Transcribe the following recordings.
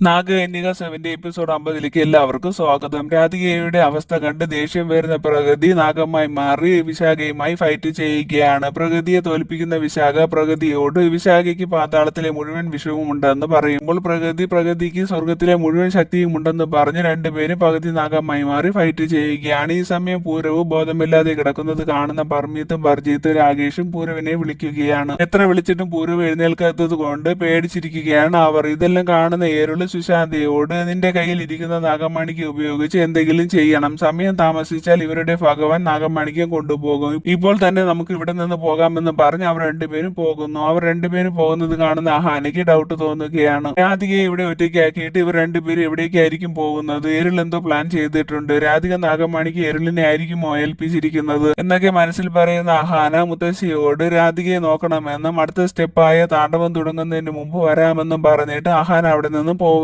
നാഗകന്യക 7 episode 50ലേക്ക് എല്ലാവർക്കും സ്വാഗതം. രാധികയുടെ അവസ്ഥ കണ്ട് ദേഷ്യം വരുന്ന പ്രകൃതി നാഗമായി മാറി വിശാഖയുമായി ഫൈറ്റ് ചെയ്യുകയാണ്. പ്രകൃതിയെ തോൽപ്പിക്കുന്ന വിശാഖ പ്രകൃതിയോട് വിശാഖയ്ക്ക് പാതാളത്തിലെ മുഴുവൻ വിഷവും ഉണ്ടെന്ന് പറയുമ്പോൾ പ്രകൃതിക്ക് സ്വർഗത്തിലെ മുഴുവൻ ശക്തിയും ഉണ്ടെന്ന് പറഞ്ഞ് രണ്ടുപേരും പകുതി നാഗമായി മാറി ഫൈറ്റ് ചെയ്യുകയാണ്. ഈ സമയം പൂരവ് ബോധമില്ലാതെ കിടക്കുന്നത് കാണുന്ന പർമീത്തും ബർജീത്തും രാകേഷും പൂരവിനെ വിളിക്കുകയാണ്. എത്ര വിളിച്ചിട്ടും പൂരവ് എഴുന്നേൽക്കാത്തത് കൊണ്ട് പേടിച്ചിരിക്കുകയാണ് അവർ. ഇതെല്ലാം കാണുന്ന ഏരുള് സുശാന്തയോട് നിന്റെ കയ്യിൽ ഇരിക്കുന്ന നാഗമണിക്ക് ഉപയോഗിച്ച് എന്തെങ്കിലും ചെയ്യണം, സമയം താമസിച്ചാൽ ഇവരുടെ ഭഗവാൻ നാഗമണിക്കം കൊണ്ടുപോകും, ഇപ്പോൾ തന്നെ നമുക്ക് ഇവിടെ നിന്ന് പോകാമെന്ന് പറഞ്ഞ് അവർ രണ്ടുപേരും പോകുന്നു. അവർ രണ്ടുപേരും പോകുന്നത് കാണുന്ന അഹാനയ്ക്ക് ഡൗട്ട് തോന്നുകയാണ്. രാധികയെ ഇവിടെ ഒറ്റയ്ക്കാക്കിയിട്ട് ഇവർ രണ്ടുപേരും എവിടേക്കായിരിക്കും പോകുന്നത്? എരുൾ എന്തോ പ്ലാൻ ചെയ്തിട്ടുണ്ട്. രാധിക നാഗമണിക്ക് എരുളിനെ ആയിരിക്കുമോ ഏൽപ്പിച്ചിരിക്കുന്നത് എന്നൊക്കെ മനസ്സിൽ പറയുന്ന അഹാന മുത്തശ്ശിയോട് രാധികയെ നോക്കണമെന്നും അടുത്ത സ്റ്റെപ്പായ താണ്ഡവം തുടങ്ങുന്നതിന് മുമ്പ് വരാമെന്നും പറഞ്ഞിട്ട് അഹാന അവിടെ നിന്ന് പോവുകയാണ്.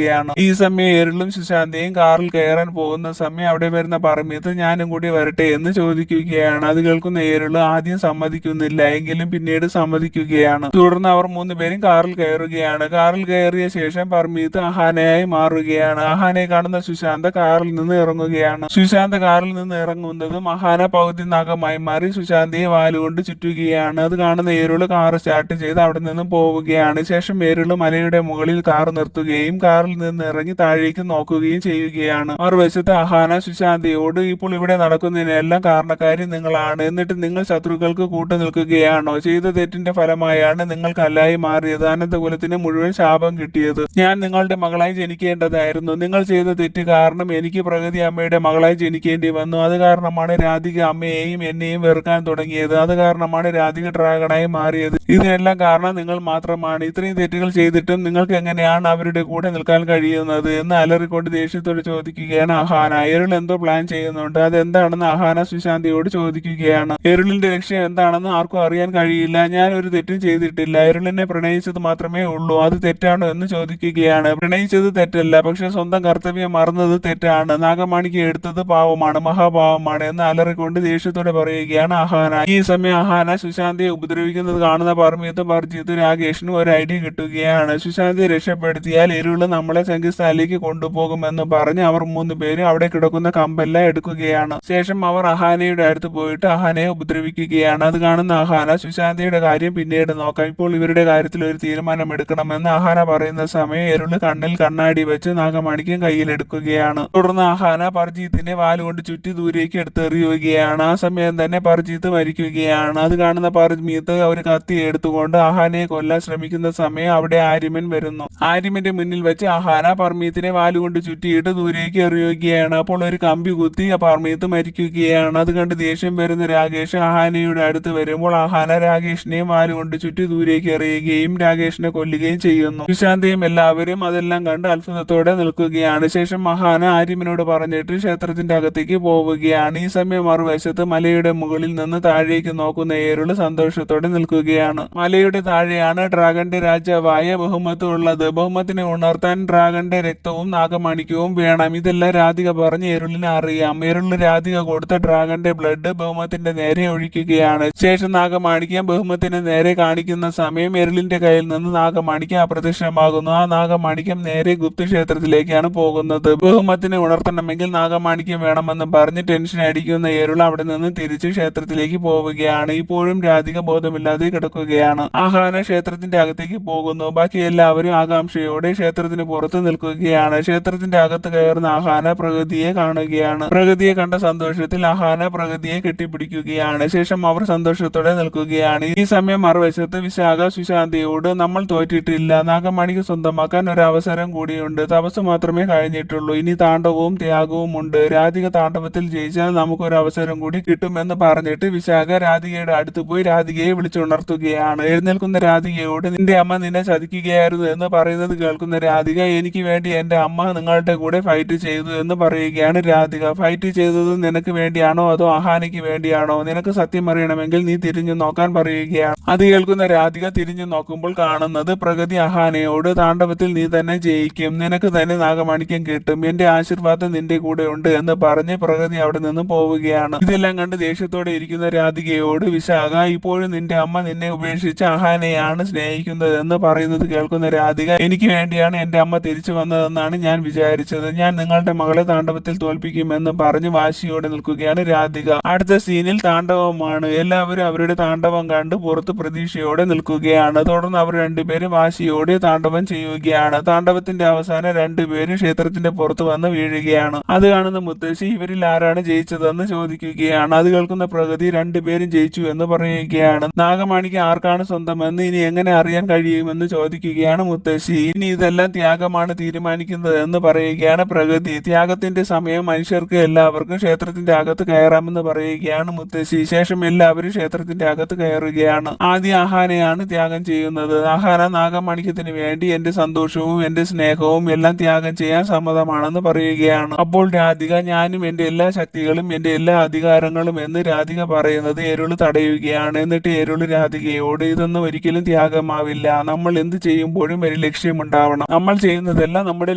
ഈ സമയം എരുളും സുശാന്തയും കാറിൽ കയറാൻ പോകുന്ന സമയം അവിടെ വരുന്ന പറമ്പീത്ത് ഞാനും കൂടി വരട്ടെ എന്ന് ചോദിക്കുകയാണ്. അത് കേൾക്കുന്ന എരുള് ആദ്യം സമ്മതിക്കുന്നില്ല, എങ്കിലും പിന്നീട് സമ്മതിക്കുകയാണ്. തുടർന്ന് അവർ മൂന്നുപേരും കാറിൽ കയറുകയാണ്. കാറിൽ കയറിയ ശേഷം പറമ്പീത്ത് അഹാനയായി മാറുകയാണ്. അഹാനയെ കാണുന്ന സുശാന്ത കാറിൽ നിന്ന് ഇറങ്ങുകയാണ്. സുശാന്ത കാറിൽ നിന്ന് ഇറങ്ങുന്നതും അഹാന പകുതി നാഗമായി മാറി സുശാന്തയെ വാലുകൊണ്ട് ചുറ്റുകയാണ്. അത് കാണുന്ന എരുള് കാർ സ്റ്റാർട്ട് ചെയ്ത് അവിടെ നിന്ന് പോവുകയാണ്. ശേഷം എരുള് മലയുടെ മുകളിൽ കാർ നിർത്തുകയും കാറിൽ നിന്ന് ഇറങ്ങി താഴേക്ക് നോക്കുകയും ചെയ്യുകയാണ്. മറുവശത്ത് അഹാന സുശാന്തയോട് ഇപ്പോൾ ഇവിടെ നടക്കുന്നതിനെല്ലാം കാരണക്കാരി നിങ്ങളാണ്, എന്നിട്ട് നിങ്ങൾ ശത്രുക്കൾക്ക് കൂട്ടു നിൽക്കുകയാണോ? ചെയ്ത തെറ്റിന്റെ ഫലമായാണ് നിങ്ങൾ കല്ലായി മാറിയത്, അനന്തകുലത്തിന് മുഴുവൻ ശാപം കിട്ടിയത്. ഞാൻ നിങ്ങളുടെ മകളായി ജനിക്കേണ്ടതായിരുന്നു. നിങ്ങൾ ചെയ്ത തെറ്റ് കാരണം എനിക്ക് പ്രകൃതി അമ്മയുടെ മകളായി ജനിക്കേണ്ടി വന്നു. അത് കാരണമാണ് രാധിക അമ്മയെയും എന്നെയും വെറുക്കാൻ തുടങ്ങിയത്. അത് കാരണമാണ് രാധിക ഡ്രാഗണായി മാറിയത്. ഇതിനെല്ലാം കാരണം നിങ്ങൾ മാത്രമാണ്. ഇത്രയും തെറ്റുകൾ ചെയ്തിട്ടും നിങ്ങൾക്ക് എങ്ങനെയാണ് അവരുടെ കൂടെ നിൽക്കാൻ കഴിയുന്നത് എന്ന് അലറിക്കൊണ്ട് ദേഷ്യത്തോട് ചോദിക്കുകയാണ് അഹാന. എരുൾ എന്തോ പ്ലാൻ ചെയ്യുന്നുണ്ട്, അതെന്താണെന്ന് അഹാന സുശാന്തയോട് ചോദിക്കുകയാണ്. എരുളിന്റെ ലക്ഷ്യം എന്താണെന്ന് ആർക്കും അറിയാൻ കഴിയില്ല. ഞാൻ ഒരു തെറ്റും ചെയ്തിട്ടില്ല, എരുളിനെ പ്രണയിച്ചത് മാത്രമേ ഉള്ളൂ. അത് തെറ്റാണോ എന്ന് ചോദിക്കുകയാണ്. പ്രണയിച്ചത് തെറ്റല്ല, പക്ഷെ സ്വന്തം കർത്തവ്യം മറന്നത് തെറ്റാണ്. നാഗമാണിക്ക് എടുത്തത് പാവമാണ്, മഹാപാവമാണ് എന്ന് അലറിക്കൊണ്ട് ദേഷ്യത്തോടെ പറയുകയാണ് അഹാന. ഈ സമയം അഹാന സുശാന്തയെ ഉപദ്രവിക്കുന്നത് കാണുന്ന പർമീത്തും ബർജീത്തും രാകേഷിനും ഒരു ഐഡിയ കിട്ടുകയാണ്. സുശാന്തയെ രക്ഷപ്പെടുത്തിയാൽ എരുള് നമ്മളെ സംഗീസ്ഥാനിലേക്ക് കൊണ്ടുപോകുമെന്ന് പറഞ്ഞ് അവർ മൂന്നുപേരും അവിടെ കിടക്കുന്ന കമ്പെല്ലാം എടുക്കുകയാണ്. ശേഷം അവർ അഹാനയുടെ അടുത്ത് പോയിട്ട് അഹാനയെ ഉപദ്രവിക്കുകയാണ്. അത് കാണുന്ന അഹാന സുശാന്തയുടെ കാര്യം പിന്നീട് നോക്കാം, ഇപ്പോൾ ഇവരുടെ കാര്യത്തിൽ ഒരു തീരുമാനം എടുക്കണമെന്ന് അഹാന പറയുന്ന സമയം എരുള് കണ്ണിൽ കണ്ണാടി വെച്ച് നാഗമാണിക്യം കയ്യിലെടുക്കുകയാണ്. തുടർന്ന് അഹാന പർജീത്തിനെ വാലുകൊണ്ട് ചുറ്റി ദൂരേക്ക് എടുത്തെറിയുകയാണ്. ആ സമയം തന്നെ പർജീത്ത് മരിക്കുകയാണ്. അത് കാണുന്ന പർമീത്ത് ഒരു കത്തി എടുത്തുകൊണ്ട് അഹാനയെ കൊല്ലാൻ ശ്രമിക്കുന്ന സമയം അവിടെ ആര്യമൻ വരുന്നു. ആര്യമന്റെ മുന്നിൽ വെച്ച് അഹാന പർമീത്തിനെ വാലുകൊണ്ട് ചുറ്റിയിട്ട് ദൂരേക്ക് എറിയുകയാണ്. അപ്പോൾ ഒരു കമ്പി കുത്തി പർമീത്ത് മരിക്കുകയാണ്. അത് കണ്ട് ദേഷ്യം വരുന്ന രാകേഷ് അഹാനയുടെ അടുത്ത് വരുമ്പോൾ അഹാന രാകേഷിനെയും വാലുകൊണ്ട് ചുറ്റി ദൂരേക്ക് എറിയുകയും രാകേഷിനെ കൊല്ലുകയും ചെയ്യുന്നു. സുശാന്തയും എല്ലാവരും അതെല്ലാം കണ്ട് അത്ഭുതത്തോടെ നിൽക്കുകയാണ്. ശേഷം അഹാന ആര്യമനോട് പറഞ്ഞിട്ട് ക്ഷേത്രത്തിന്റെ അകത്തേക്ക് പോവുകയാണ്. ഈ സമയം മറുവശത്ത് മലയുടെ മുകളിൽ നിന്ന് താഴേക്ക് നോക്കുന്ന ഏരുള് സന്തോഷത്തോടെ നിൽക്കുകയാണ്. മലയുടെ താഴെയാണ് ഡ്രാഗന്റെ രാജാവായ ബഹുമത്ത് ഉള്ളത്. ബഹുമത്തിനെ ഉണർത്താൻ ഡ്രാഗന്റെ രക്തവും നാഗമാണിക്യവും വേണം. ഇതെല്ലാം രാധിക പറഞ്ഞ് എരുളിനെ അറിയാം. എരുളിന് രാധിക കൊടുത്ത ഡ്രാഗന്റെ ബ്ലഡ് ബഹുമത്തിന്റെ നേരെ ഒഴിക്കുകയാണ്. ശേഷം നാഗമാണിക്യം ബഹുമത്തിന് നേരെ കാണിക്കുന്ന സമയം എരുളിന്റെ കയ്യിൽ നിന്ന് നാഗമാണിക്യം അപ്രത്യക്ഷമാകുന്നു. ആ നാഗമാണിക്യം നേരെ ഗുപ്ത ക്ഷേത്രത്തിലേക്കാണ് പോകുന്നത്. ബഹുമത്തിനെ ഉണർത്തണമെങ്കിൽ നാഗമാണിക്യം വേണമെന്ന് പറഞ്ഞ് ടെൻഷൻ അടിക്കുന്ന എരുൾ അവിടെ നിന്ന് തിരിച്ച് ക്ഷേത്രത്തിലേക്ക് പോവുകയാണ്. ഇപ്പോഴും രാധിക ബോധമില്ലാതെ കിടക്കുകയാണ്. ആഹാന ക്ഷേത്രത്തിന്റെ അകത്തേക്ക് പോകുന്നു. ബാക്കി എല്ലാവരും ആകാംക്ഷയോടെ ക്ഷേത്രത്തിന് പുറത്ത് നിൽക്കുകയാണ്. ക്ഷേത്രത്തിന്റെ അകത്ത് കയറുന്ന അഹാന പ്രകൃതിയെ കാണുകയാണ്. പ്രകൃതിയെ കണ്ട സന്തോഷത്തിൽ അഹാന പ്രകൃതിയെ കെട്ടിപ്പിടിക്കുകയാണ്. ശേഷം അവർ സന്തോഷത്തോടെ നിൽക്കുകയാണ്. ഈ സമയം മറുവശത്ത് വിശാഖ സുശാന്തയോട് നമ്മൾ തോറ്റിട്ടില്ല, നാഗമണിക്ക് സ്വന്തമാക്കാൻ ഒരു അവസരം കൂടിയുണ്ട്, തപസ് മാത്രമേ കഴിഞ്ഞിട്ടുള്ളൂ, ഇനി താണ്ഡവവും ത്യാഗവും ഉണ്ട്. രാധിക താണ്ഡവത്തിൽ ജയിച്ചാൽ നമുക്കൊരു അവസരം കൂടി കിട്ടുമെന്ന് പറഞ്ഞിട്ട് വിശാഖ രാധികയുടെ അടുത്ത് പോയി രാധികയെ വിളിച്ചുണർത്തുകയാണ്. എഴുന്നേൽക്കുന്ന രാധികയോട് നിന്റെ അമ്മ നിന്നെ ചതിക്കുകയായിരുന്നു എന്ന് പറയുന്നത് കേൾക്കുന്ന രാധിക എനിക്ക് വേണ്ടി എന്റെ അമ്മ നിങ്ങളുടെ കൂടെ ഫൈറ്റ് ചെയ്തു എന്ന് പറയുകയാണ്. രാധിക ഫൈറ്റ് ചെയ്തത് നിനക്ക് വേണ്ടിയാണോ അതോ അഹാനയ്ക്ക് വേണ്ടിയാണോ? നിനക്ക് സത്യം അറിയണമെങ്കിൽ നീ തിരിഞ്ഞു നോക്കാൻ പറയുകയാണ്. അത് കേൾക്കുന്ന രാധിക തിരിഞ്ഞു നോക്കുമ്പോൾ കാണുന്നത് പ്രകൃതി അഹാനയോട് താണ്ഡവത്തിൽ നീ തന്നെ ജയിക്കും, നിനക്ക് തന്നെ നാഗമാണിക്യം കിട്ടും, എന്റെ ആശീർവാദം നിന്റെ കൂടെ ഉണ്ട് എന്ന് പറഞ്ഞ് പ്രകൃതി അവിടെ നിന്ന് പോവുകയാണ്. ഇതെല്ലാം കണ്ട് ദേഷ്യത്തോടെ ഇരിക്കുന്ന രാധികയോട് വിശാഖ ഇപ്പോഴും നിന്റെ അമ്മ നിന്നെ ഉപേക്ഷിച്ച് അഹാനയാണ് സ്നേഹിക്കുന്നത് എന്ന് പറയുന്നത് കേൾക്കുന്ന രാധിക എനിക്ക് വേണ്ടിയാണ് എന്റെ എന്റെ അമ്മ തിരിച്ചു വന്നതെന്നാണ് ഞാൻ വിചാരിച്ചത്. ഞാൻ നിങ്ങളുടെ മകളെ താണ്ഡവത്തിൽ തോൽപ്പിക്കുമെന്ന് പറഞ്ഞ് വാശിയോടെ നിൽക്കുകയാണ് രാധിക. അടുത്ത സീനിൽ താണ്ഡവമാണ്. എല്ലാവരും അവരുടെ താണ്ഡവം കണ്ട് പുറത്ത് പ്രതീക്ഷയോടെ നിൽക്കുകയാണ്. തുടർന്ന് അവർ രണ്ടുപേരും വാശിയോടെ താണ്ഡവം ചെയ്യുകയാണ്. താണ്ഡവത്തിന്റെ അവസാനം രണ്ടുപേരും ക്ഷേത്രത്തിന്റെ പുറത്ത് വന്ന് വീഴുകയാണ്. അത് കാണുന്ന മുത്തശ്ശി ഇവരിൽ ആരാണ് ജയിച്ചതെന്ന് ചോദിക്കുകയാണ്. അത് കേൾക്കുന്ന പ്രകൃതി രണ്ടുപേരും ജയിച്ചു എന്ന് പറയുകയാണ്. നാഗമാണിക്ക് ആർക്കാണ് സ്വന്തമെന്ന് ഇനി എങ്ങനെ അറിയാൻ കഴിയുമെന്ന് ചോദിക്കുകയാണ് മുത്തശ്ശി. ഇനി ഇതെല്ലാം ത്യാഗമാണ് തീരുമാനിക്കുന്നത് എന്ന് പറയുകയാണ് പ്രകൃതി. ത്യാഗത്തിന്റെ സമയം മനുഷ്യർക്ക് എല്ലാവർക്കും ക്ഷേത്രത്തിന്റെ അകത്ത് കയറാമെന്ന് പറയുകയാണ് മുത്തശ്ശി. ശേഷം എല്ലാവരും ക്ഷേത്രത്തിന്റെ അകത്ത് കയറുകയാണ്. ആദ്യം അഹാനയാണ് ത്യാഗം ചെയ്യുന്നത്. അഹാന നാഗമാണിക്യത്തിന് വേണ്ടി എന്റെ സന്തോഷവും എന്റെ സ്നേഹവും എല്ലാം ത്യാഗം ചെയ്യാൻ സമ്മതമാണെന്ന് പറയുകയാണ്. അപ്പോൾ രാധിക ഞാനും എന്റെ എല്ലാ ശക്തികളും എന്റെ എല്ലാ അധികാരങ്ങളും എന്ന് രാധിക പറയുന്നത് എരുള് തടയുകയാണ്. എന്നിട്ട് എരുള് രാധികയോട് ഇതൊന്നും ഒരിക്കലും ത്യാഗമാവില്ല. നമ്മൾ എന്ത് ചെയ്യുമ്പോഴും ഒരു ലക്ഷ്യമുണ്ടാവണം. നമ്മൾ ചെയ്യുന്നതെല്ലാം നമ്മുടെ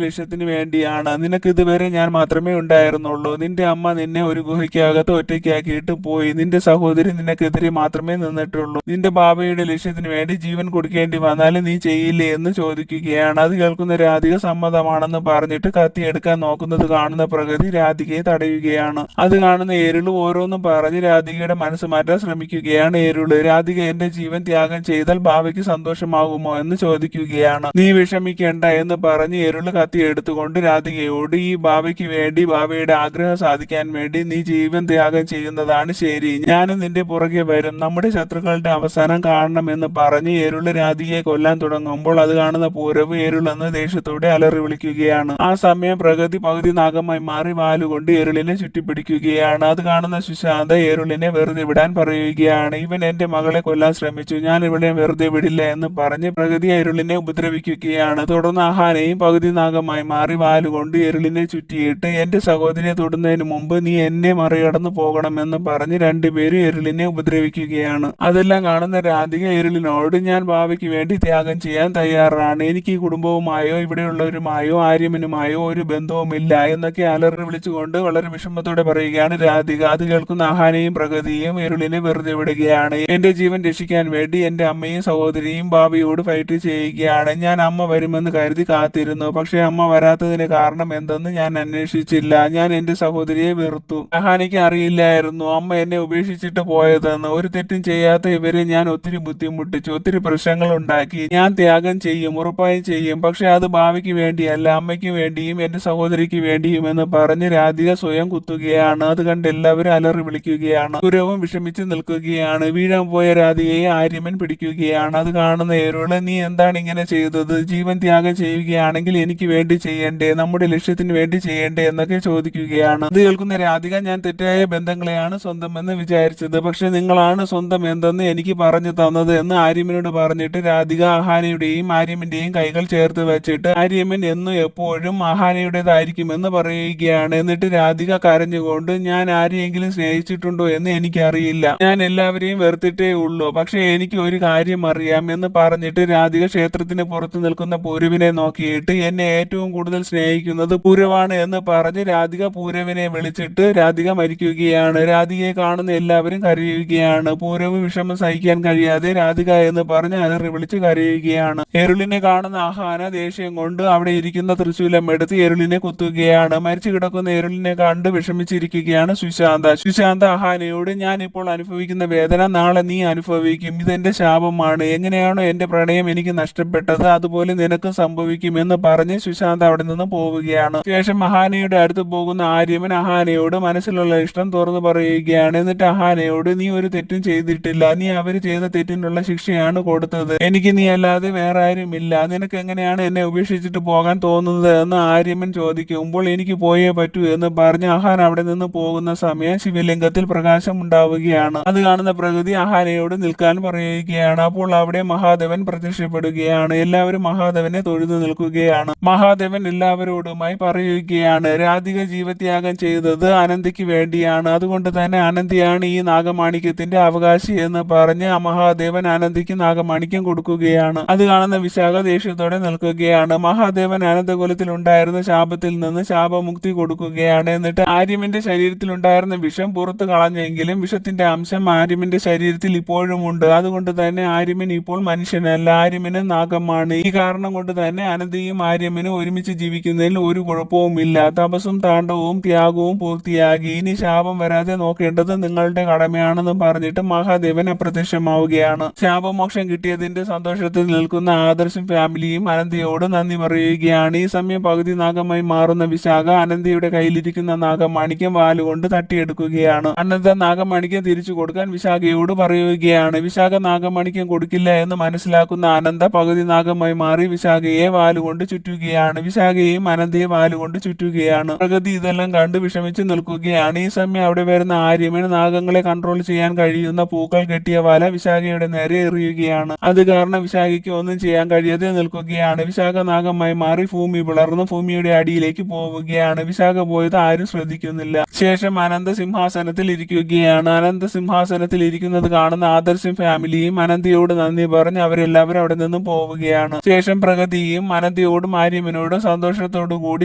ലക്ഷ്യത്തിന് വേണ്ടിയാണ്. നിനക്ക് ഇതുവരെ ഞാൻ മാത്രമേ ഉണ്ടായിരുന്നുള്ളൂ. നിന്റെ അമ്മ നിന്നെ ഒരു ഗുഹയ്ക്കകത്ത് ഒറ്റയ്ക്കാക്കിയിട്ട് പോയി. നിന്റെ സഹോദരി നിനക്കെതിരെ മാത്രമേ നിന്നിട്ടുള്ളൂ. നിന്റെ ബാബയുടെ ലക്ഷ്യത്തിന് വേണ്ടി ജീവൻ കൊടുക്കേണ്ടി വന്നാലും നീ ചെയ്യില്ലേ എന്ന് ചോദിക്കുകയാണ്. അത് കേൾക്കുന്ന രാധിക സമ്മതമാണെന്ന് പറഞ്ഞിട്ട് കത്തിയെടുക്കാൻ നോക്കുന്നത് കാണുന്ന പ്രകൃതി രാധികയെ തടയുകയാണ്. അത് കാണുന്ന എരുള് ഓരോന്നും പറഞ്ഞ് രാധികയുടെ മനസ്സ് മാറ്റാൻ ശ്രമിക്കുകയാണ്. എരുള് രാധിക എന്റെ ജീവൻ ത്യാഗം ചെയ്താൽ ബാബയ്ക്ക് സന്തോഷമാകുമോ എന്ന് ചോദിക്കുകയാണ്. നീ വിഷമിക്കേണ്ട എന്ന് പറഞ്ഞ് എരുള് കത്തി എടുത്തുകൊണ്ട് രാധികയോട് ഈ ബാബയ്ക്ക് വേണ്ടി ബാബയുടെ ആഗ്രഹം സാധിക്കാൻ വേണ്ടി നീ ജീവൻ ത്യാഗം ചെയ്യുന്നതാണ് ശരി. ഞാനും നിന്റെ പുറകെ വരും. നമ്മുടെ ശത്രുക്കളുടെ അവസാനം കാണണമെന്ന് പറഞ്ഞ് എരുള് രാധികയെ കൊല്ലാൻ തുടങ്ങുമ്പോൾ അത് കാണുന്ന പൂരവ് എരുളെന്ന് ദേഷ്യത്തോടെ അലറി വിളിക്കുകയാണ്. ആ സമയം പ്രകൃതി പകുതി നാഗമായി മാറി വാലുകൊണ്ട് എരുളിനെ ചുറ്റിപ്പിടിക്കുകയാണ്. അത് കാണുന്ന സുശാന്ത എരുളിനെ വെറുതെ വിടാൻ പറയുകയാണ്. ഇവൻ എന്റെ മകളെ കൊല്ലാൻ ശ്രമിച്ചു, ഞാൻ ഇവിടെ വെറുതെ വിടില്ല എന്ന് പറഞ്ഞ് പ്രകൃതി എരുളിനെ ഉപദ്രവിക്കുകയാണ്. തുടർന്ന് അഹാനയും പകുതി നാഗമായി മാറി വാലുകൊണ്ട് എരുളിനെ ചുറ്റിയിട്ട് എന്റെ സഹോദരിയെ തൊടുന്നതിന് മുമ്പ് നീ എന്നെ മറികടന്നു പോകണമെന്ന് പറഞ്ഞ് രണ്ടുപേരും എരുളിനെ ഉപദ്രവിക്കുകയാണ്. അതെല്ലാം കാണുന്ന രാധിക എരുളിനോട് ഞാൻ ഭാവിക്ക് വേണ്ടി ത്യാഗം ചെയ്യാൻ തയ്യാറാണ്. എനിക്ക് ഈ കുടുംബവുമായോ ഇവിടെയുള്ളവരുമായോ ആര്യമനുമായോ ഒരു ബന്ധവുമില്ല എന്നൊക്കെ അലറി വിളിച്ചുകൊണ്ട് വളരെ വിഷമത്തോടെ പറയുകയാണ് രാധിക. അത് കേൾക്കുന്ന അഹാനയും പ്രകൃതിയും എരുളിനെ വെറുതെ വിടുകയാണ്. എന്റെ ജീവൻ രക്ഷിക്കാൻ വേണ്ടി എന്റെ അമ്മയും സഹോദരിയും ബാബിയോട് ഫൈറ്റ് ചെയ്യുകയാണ്. ഞാൻ അമ്മ വരുമെന്ന് കരുതി കാത്തിരുന്നു. പക്ഷെ അമ്മ വരാത്തതിന് കാരണം എന്തെന്ന് ഞാൻ അന്വേഷിച്ചില്ല. ഞാൻ എന്റെ സഹോദരിയെ വെറുത്തു. അഹാനയ്ക്ക് അറിയില്ലായിരുന്നു അമ്മ എന്നെ ഉപേക്ഷിച്ചിട്ട് പോയതെന്ന്. ഒരു തെറ്റും ചെയ്യാത്ത ഇവരെ ഞാൻ ഒത്തിരി ബുദ്ധിമുട്ടിച്ചു, ഒത്തിരി പ്രശ്നങ്ങൾ ഉണ്ടാക്കി. ഞാൻ ത്യാഗം ചെയ്യും, ഉറപ്പായും ചെയ്യും. പക്ഷെ അത് ഭാവിക്ക് വേണ്ടിയല്ല, അമ്മയ്ക്ക് വേണ്ടിയും എന്റെ സഹോദരിക്ക് വേണ്ടിയും എന്ന് പറഞ്ഞ് രാധിക സ്വയം കുത്തുകയാണ്. അത് കണ്ട് എല്ലാവരും അലറി വിളിക്കുകയാണ്. ഗുരവും വിഷമിച്ച് നിൽക്കുകയാണ്. വീഴാൻ പോയ രാധികയെ ആര്യമൻ പിടിക്കുകയാണ്. അത് കാണുന്ന എരുള് നീ എന്താണ് ഇങ്ങനെ ചെയ്തത്? ജീവൻ ത്യാഗം ചെയ്യുകയാണെങ്കിൽ എനിക്ക് വേണ്ടി ചെയ്യണ്ടേ, നമ്മുടെ ലക്ഷ്യത്തിന് വേണ്ടി ചെയ്യണ്ടേ എന്നൊക്കെ ചോദിക്കുകയാണ്. അത് കേൾക്കുന്ന രാധിക ഞാൻ തെറ്റായ ബന്ധങ്ങളെയാണ് സ്വന്തമെന്ന് വിചാരിച്ചത്, പക്ഷെ നിങ്ങളാണ് സ്വന്തം എന്തെന്ന് എനിക്ക് പറഞ്ഞു തന്നത് എന്ന് ആര്യമ്മനോട് പറഞ്ഞിട്ട് രാധിക അഹാനയുടെയും ആര്യമ്മന്റെയും കൈകൾ ചേർത്ത് വെച്ചിട്ട് ആര്യമ്മൻ എന്നും എപ്പോഴും അഹാനയുടേതായിരിക്കുമെന്ന് പറയുകയാണ്. എന്നിട്ട് രാധിക കരഞ്ഞുകൊണ്ട് ഞാൻ ആരെയെങ്കിലും സ്നേഹിച്ചിട്ടുണ്ടോ എന്ന് എനിക്കറിയില്ല, ഞാൻ എല്ലാവരെയും വെറുത്തിട്ടേ ഉള്ളൂ, പക്ഷെ എനിക്ക് ഒരു കാര്യം അറിയാം എന്ന് പറഞ്ഞിട്ട് രാധിക ക്ഷേത്രത്തിന് പുറത്ത് നിൽക്കുന്ന പൂരവിനെ നോക്കിയിട്ട് എന്നെ ഏറ്റവും കൂടുതൽ സ്നേഹിക്കുന്നത് പൂരവാണ് എന്ന് പറഞ്ഞ് രാധിക പൂരവിനെ വിളിച്ചിട്ട് രാധിക മരിക്കുകയാണ്. രാധികയെ കാണുന്ന എല്ലാവരും കരയുകയാണ്. പൂരവ് വിഷമം സഹിക്കാൻ കഴിയാതെ രാധിക എന്ന് പറഞ്ഞ് അലറി വിളിച്ച് കരയുകയാണ്. എരുളിനെ കാണുന്ന അഹാന ദേഷ്യം കൊണ്ട് അവിടെ ഇരിക്കുന്ന തൃശൂലം എടുത്ത് എരുളിനെ കുത്തുകയാണ്. മരിച്ചു കിടക്കുന്ന എരുളിനെ കണ്ട് വിഷമിച്ചിരിക്കുകയാണ് സുശാന്ത. സുശാന്ത അഹാനയോട് ഞാൻ ഇപ്പോൾ അനുഭവിക്കുന്ന വേദന നാളെ നീ അനുഭവിക്കും, ഇതെന്റെ ശാപമാണ്. എങ്ങനെയാണോ എന്റെ പ്രണയം എനിക്ക് നഷ്ടപ്പെട്ടത് അതുപോലെ നിനക്കും സംഭവിക്കും എന്ന് പറഞ്ഞ് സുശാന്ത അവിടെ നിന്ന് പോവുകയാണ്. ശേഷം അഹാനയുടെ അടുത്ത് പോകുന്ന ആര്യമൻ അഹാനയോട് മനസ്സിലുള്ള ഇഷ്ടം തുറന്നു പറയുകയാണ്. എന്നിട്ട് അഹാനയോട് നീ ഒരു തെറ്റും ചെയ്തിട്ടില്ല, നീ അവര് ചെയ്ത തെറ്റിനുള്ള ശിക്ഷയാണ് കൊടുത്തത്, എനിക്ക് നീ അല്ലാതെ വേറെ ആരുമില്ല, നിനക്ക് എങ്ങനെയാണ് എന്നെ ഉപേക്ഷിച്ചിട്ട് പോകാൻ തോന്നുന്നത് എന്ന് ആര്യമൻ ചോദിക്കുമ്പോൾ എനിക്ക് പോയേ പറ്റൂ എന്ന് പറഞ്ഞ് അഹാൻ അവിടെ നിന്ന് പോകുന്ന സമയം ശിവലിംഗത്തിൽ പ്രകാശം ഉണ്ടാവുകയാണ്. അത് കാണുന്ന പ്രകൃതി അഹാനയോട് നിൽക്കാൻ പറയുകയാണ്. അപ്പോൾ അവിടെ മഹാദേവൻ പ്രത്യക്ഷപ്പെടുകയാണ്. എല്ലാവരും മഹാദേവനെ തൊഴുതു നിൽക്കുകയാണ്. മഹാദേവൻ എല്ലാവരോടുമായി പറയുകയാണ് രാധിക ജീവത്യാഗം ചെയ്തത് അനന്തിക്ക് വേണ്ടിയാണ്, അതുകൊണ്ട് തന്നെ അനന്തിയാണ് ഈ നാഗമാണിക്യത്തിന്റെ അവകാശി എന്ന് പറഞ്ഞ് മഹാദേവൻ അനന്തിക്ക് നാഗമാണിക്യം കൊടുക്കുകയാണ്. അത് കാണുന്ന വിശാഖ ദേഷ്യത്തോടെ നിൽക്കുകയാണ്. മഹാദേവൻ അനന്തകുലത്തിൽ ഉണ്ടായിരുന്ന ശാപത്തിൽ നിന്ന് ശാപമുക്തി കൊടുക്കുകയാണ്. എന്നിട്ട് ആര്യമിന്റെ ശരീരത്തിൽ ഉണ്ടായിരുന്ന വിഷം പുറത്തു കളഞ്ഞെങ്കിലും വിഷത്തിന്റെ അംശം ആര്യമിന്റെ ശരീരത്തിൽ ഇപ്പോഴും ഉണ്ട്. അതുകൊണ്ട് തന്നെ ആര്യമൻ ഇപ്പോൾ മനുഷ്യനല്ല, ആര്യമന് നാഗമാണ്. ഈ കാരണം കൊണ്ട് തന്നെ തന്നെ അനന്തയും ആര്യമ്മനും ഒരുമിച്ച് ജീവിക്കുന്നതിൽ ഒരു കുഴപ്പവുമില്ല. തപസ്സും താണ്ഡവവും ത്യാഗവും പൂർത്തിയാക്കി. ഇനി ശാപം വരാതെ നോക്കേണ്ടത് നിങ്ങളുടെ കടമയാണെന്ന് പറഞ്ഞിട്ട് മഹാദേവൻ അപ്രത്യക്ഷമാവുകയാണ്. ശാപമോക്ഷം കിട്ടിയതിന്റെ സന്തോഷത്തിൽ നിൽക്കുന്ന ആദർശും ഫാമിലിയും അനന്തയോട് നന്ദി പറയുകയാണ്. ഈ സമയം പകുതി നാഗമായി മാറുന്ന വിശാഖ അനന്തയുടെ കയ്യിലിരിക്കുന്ന നാഗമാണിക്യം വാലുകൊണ്ട് തട്ടിയെടുക്കുകയാണ്. അനന്ത നാഗമാണിക്യം തിരിച്ചു കൊടുക്കാൻ വിശാഖയോട് പറയുകയാണ്. വിശാഖ നാഗമാണിക്യം കൊടുക്കില്ല എന്ന് മനസ്സിലാക്കുന്ന അനന്ത പകുതി നാഗമായി മാറി വിശാഖയെ വാലുകൊണ്ട് ചുറ്റുകയാണ്. വിശാഖയെയും അനന്തയെ വാലുകൊണ്ട് ചുറ്റുകയാണ്. പ്രകൃതി ഇതെല്ലാം കണ്ട് വിഷമിച്ച് നിൽക്കുകയാണ്. ഈ സമയം അവിടെ വരുന്ന ആര്യമ്മൻ നാഗങ്ങളെ കൺട്രോൾ ചെയ്യാൻ കഴിയുന്ന പൂക്കൾ കെട്ടിയ വല വിശാഖയുടെ നേരെ എറിയുകയാണ്. അത് കാരണം വിശാഖയ്ക്ക് ഒന്നും ചെയ്യാൻ കഴിയാതെ നിൽക്കുകയാണ്. വിശാഖ നാഗമായി മാറി ഭൂമി പിളർന്ന് ഭൂമിയുടെ അടിയിലേക്ക് പോവുകയാണ്. വിശാഖ പോയത് ആരും ശ്രദ്ധിക്കുന്നില്ല. ശേഷം അനന്ത സിംഹാസനത്തിൽ ഇരിക്കുകയാണ്. അനന്ത സിംഹാസനത്തിൽ ഇരിക്കുന്നത് കാണുന്ന ആദർശും ഫാമിലിയും അനന്തയോട് നന്ദി പറഞ്ഞ് അവരെല്ലാവരും അവിടെ നിന്നും പോവുകയാണ്. ശേഷം പ്രഗതിയും അനന്തയോടും ആര്യമ്മനോടും സന്തോഷത്തോടു കൂടി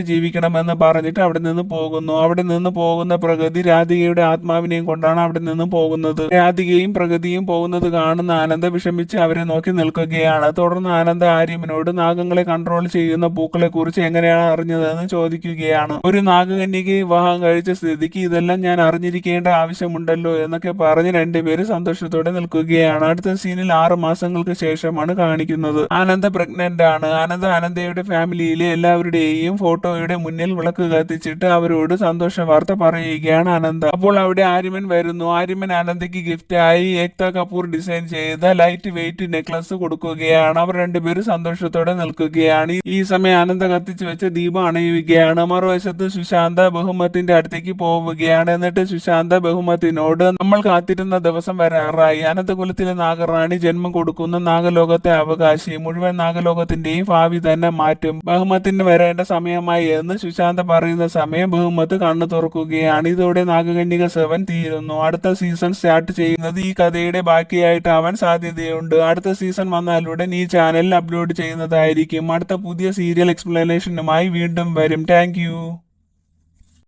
ജീവിക്കണമെന്ന് പറഞ്ഞിട്ട് അവിടെ നിന്ന് പോകുന്നു. അവിടെ നിന്ന് പോകുന്ന പ്രഗതി രാധികയുടെ ആത്മാവിനെയും കൊണ്ടാണ് അവിടെ നിന്ന് പോകുന്നത്. രാധികയും പ്രഗതിയും പോകുന്നത് കാണുന്ന ആനന്ദ വിഷമിച്ച് അവരെ നോക്കി നിൽക്കുകയാണ്. തുടർന്ന് ആനന്ദ ആര്യമ്മനോട് നാഗങ്ങളെ കൺട്രോൾ ചെയ്യുന്ന പൂക്കളെ കുറിച്ച് എങ്ങനെയാണ് അറിഞ്ഞതെന്ന് ചോദിക്കുകയാണ്. ഒരു നാഗകന്യകയെ വിവാഹം കഴിച്ച സ്ഥിതിക്ക് ഇതെല്ലാം ഞാൻ അറിഞ്ഞിരിക്കേണ്ട ആവശ്യമുണ്ടല്ലോ എന്നൊക്കെ പറഞ്ഞ് രണ്ടുപേരും സന്തോഷത്തോടെ നിൽക്കുകയാണ്. അടുത്ത സീനിൽ 6 മാസങ്ങൾക്ക് ശേഷമാണ് കാണിക്കുന്നത്. ആനന്ദ പ്രഗ്നന്റ് ആണ്. ആനന്ദ അനന്തയുടെ ഫാമിലിയിലെ എല്ലാവരുടെയും ഫോട്ടോയുടെ മുന്നിൽ വിളക്ക് കത്തിച്ചിട്ട് അവരോട് സന്തോഷ വാർത്ത പറയുകയാണ് അനന്ത. അപ്പോൾ അവിടെ ആര്യമ്മൻ വരുന്നു. ആര്യമ്മൻ അനന്തയ്ക്ക് ഗിഫ്റ്റായി ഏക്ത കപൂർ ഡിസൈൻ ചെയ്ത ലൈറ്റ് വെയിറ്റ് നെക്ലസ് കൊടുക്കുകയാണ്. അവർ രണ്ടുപേരും സന്തോഷത്തോടെ നിൽക്കുകയാണ്. ഈ സമയം അനന്ത കത്തിച്ചു വെച്ച ദീപം അണയുകയാണ്. മറുവശത്ത് സുശാന്ത ബഹുമത്തിന്റെ അടുത്തേക്ക് പോവുകയാണ്. എന്നിട്ട് സുശാന്ത ബഹുമത്തിനോട് നമ്മൾ കാത്തിരുന്ന ദിവസം വരാറായി. അനന്തകുലത്തിലെ നാഗറാണി ജന്മം കൊടുക്കുന്ന നാഗലോകത്തെ അവകാശി മുഴുവൻ നാഗലോകത്തിന്റെയും ഭാവി തന്നെ മാറ്റും. ബഹുമത്തിന് വരേണ്ട സമയമായി എന്ന് സുശാന്ത പറയുന്ന സമയം ബഹുമത്ത് കണ്ണു തുറക്കുകയാണ്. ഇതോടെ നാഗകന്യക 7 തീരുന്നു. അടുത്ത സീസൺ സ്റ്റാർട്ട് ചെയ്യുന്നത് ഈ കഥയുടെ ബാക്കിയായിട്ടാവാൻ സാധ്യതയുണ്ട്. അടുത്ത സീസൺ വന്നാലുടൻ ഈ ചാനലിൽ അപ്ലോഡ് ചെയ്യുന്നതായിരിക്കും. അടുത്ത പുതിയ സീരിയൽ എക്സ്പ്ലനേഷനുമായി വീണ്ടും വരും. Thank you.